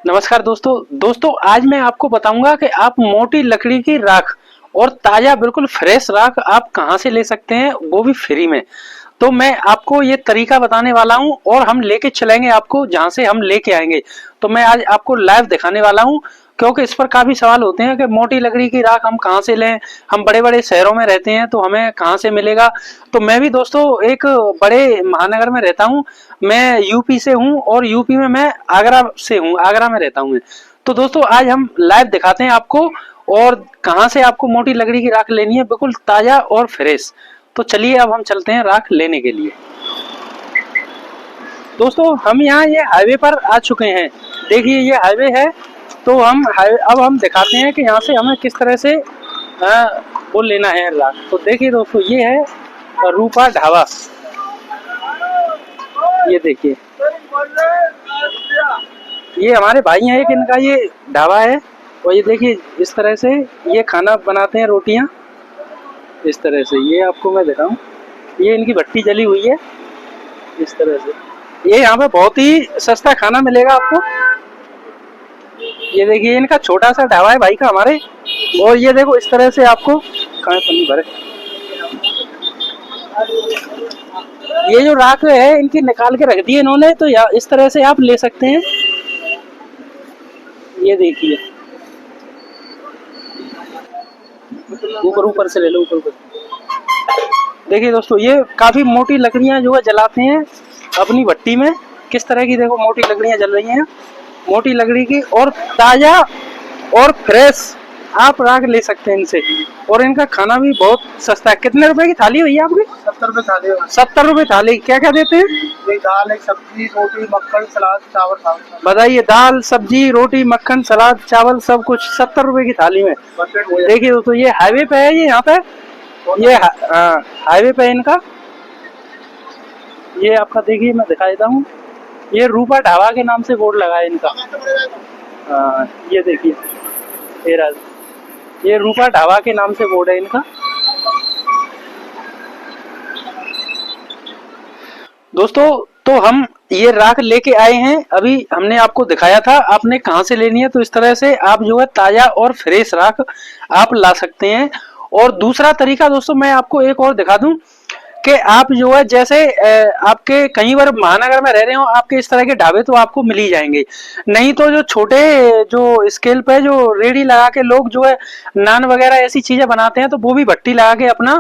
नमस्कार दोस्तों आज मैं आपको बताऊंगा कि आप मोटी लकड़ी की राख और ताजा बिल्कुल फ्रेश राख आप कहां से ले सकते हैं, वो भी फ्री में। तो मैं आपको ये तरीका बताने वाला हूं और हम लेके चलेंगे आपको जहां से हम लेके आएंगे। तो मैं आज आपको लाइव दिखाने वाला हूं, क्योंकि इस पर काफी सवाल होते हैं कि मोटी लकड़ी की राख हम कहां से लें। हम बड़े बड़े शहरों में रहते हैं तो हमें कहां से मिलेगा। तो मैं भी दोस्तों एक बड़े महानगर में रहता हूं। मैं यूपी से हूं और यूपी में मैं आगरा से हूं, आगरा में रहता हूं। तो दोस्तों आज हम लाइव दिखाते हैं आपको और कहां से आपको मोटी लकड़ी की राख लेनी है, बिल्कुल ताजा और फ्रेश। तो चलिए अब हम चलते हैं राख लेने के लिए। दोस्तों हम यहाँ ये हाईवे पर आ चुके हैं। देखिए ये हाईवे है। तो अब हम दिखाते हैं कि यहाँ से हमें किस तरह से वो लेना है राख। तो देखिए दोस्तों ये है रूपा ढाबा। ये देखिए ये हमारे भाई हैं, एक इनका ये ढाबा है। और ये देखिए इस तरह से ये खाना बनाते हैं, रोटियां इस तरह से। ये आपको मैं दिखाऊं, ये इनकी भट्टी जली हुई है इस तरह से। ये यहाँ पे बहुत ही सस्ता खाना मिलेगा आपको। ये देखिए इनका छोटा सा ढाबा है भाई का हमारे। और ये देखो इस तरह से आपको खाने पन्नी भरे। ये जो राख है इनकी निकाल के रख दी है इन्होंने, तो इस तरह से आप ले सकते हैं। ये देखिए ऊपर से ले लो, ऊपर। देखिए दोस्तों ये काफी मोटी लकड़ियां जो है जलाते हैं अपनी भट्टी में। किस तरह की देखो मोटी लकड़ियां जल रही हैं, मोटी लकड़ी की और ताजा और फ्रेश आप राख ले सकते हैं इनसे। और इनका खाना भी बहुत सस्ता है। कितने रुपए की थाली है भैया आपकी? 70 रुपए थाली। 70 रुपए थाली। क्या क्या देते हैं? एक दाल, एक सब्जी, रोटी, मक्खन, सलाद, चावल। बताइए, दाल सब्जी रोटी मक्खन सलाद चावल सब कुछ 70 रुपए की थाली में। देखिए दोस्तों ये हाईवे पे है, ये यहाँ पे ये हाईवे पे इनका ये आपका। देखिए मैं दिखा देता हूँ, ये रूपा ढाबा के नाम से बोर्ड लगा है इनका। ये देखिए ये रूपा ढाबा के नाम से बोर्ड है इनका। दोस्तों तो हम ये राख लेके आए हैं, अभी हमने आपको दिखाया था आपने कहां से लेनी है। तो इस तरह से आप जो है ताजा और फ्रेश राख आप ला सकते हैं। और दूसरा तरीका दोस्तों मैं आपको एक और दिखा दूं कि आप जो है जैसे आपके कहीं बार महानगर में रह रहे हो, आपके इस तरह के ढाबे तो आपको मिल ही जाएंगे। नहीं तो जो छोटे जो स्केल पे जो रेडी लगा के लोग जो है नान वगैरह ऐसी चीजें बनाते हैं, तो वो भी भट्टी लगा के अपना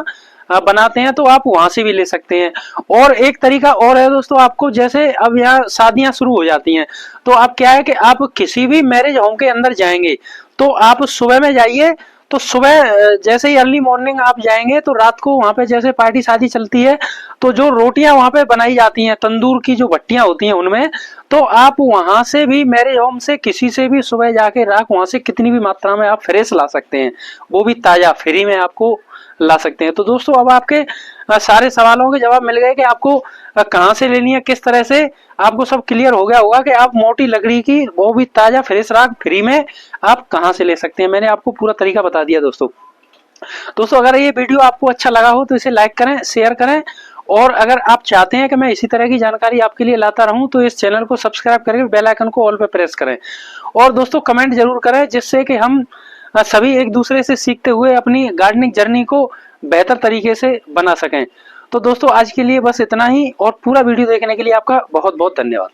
बनाते हैं, तो आप वहां से भी ले सकते हैं। और एक तरीका और है दोस्तों, आपको जैसे अब यहाँ शादियां शुरू हो जाती हैं, तो आप क्या है कि आप किसी भी मैरिज होम के अंदर जाएंगे तो आप सुबह में जाइए। तो सुबह जैसे ही अर्ली मॉर्निंग आप जाएंगे तो रात को वहां पे जैसे पार्टी शादी चलती है, तो जो रोटियां वहां पे बनाई जाती हैं तंदूर की जो भट्टियां होती हैं उनमें, तो आप वहां से भी मैरिज होम से किसी से भी सुबह जाके राख वहां से कितनी भी मात्रा में आप फ्रेश ला सकते हैं, वो भी ताजा फ्री में आपको ला सकते हैं। तो दोस्तों अब आपके सारे सवालों के जवाब मिल गए कि आपको कहां से लेनी है, किस तरह से। आपको सब क्लियर हो गया होगा कि आप मोटी लकड़ी की वो भी ताजा फ्रेश राख फ्री में आप कहां से ले सकते हैं। मैंने आपको पूरा तरीका बता दिया दोस्तों अगर ये वीडियो आपको अच्छा लगा हो तो इसे लाइक करें, शेयर करें। और अगर आप चाहते हैं कि मैं इसी तरह की जानकारी आपके लिए लाता रहूं तो इस चैनल को सब्सक्राइब करके बेल आइकन को ऑल पे प्रेस करें। और दोस्तों कमेंट जरूर करें, जिससे कि हम सभी एक दूसरे से सीखते हुए अपनी गार्डनिंग जर्नी को बेहतर तरीके से बना सकें। तो दोस्तों आज के लिए बस इतना ही, और पूरा वीडियो देखने के लिए आपका बहुत बहुत धन्यवाद।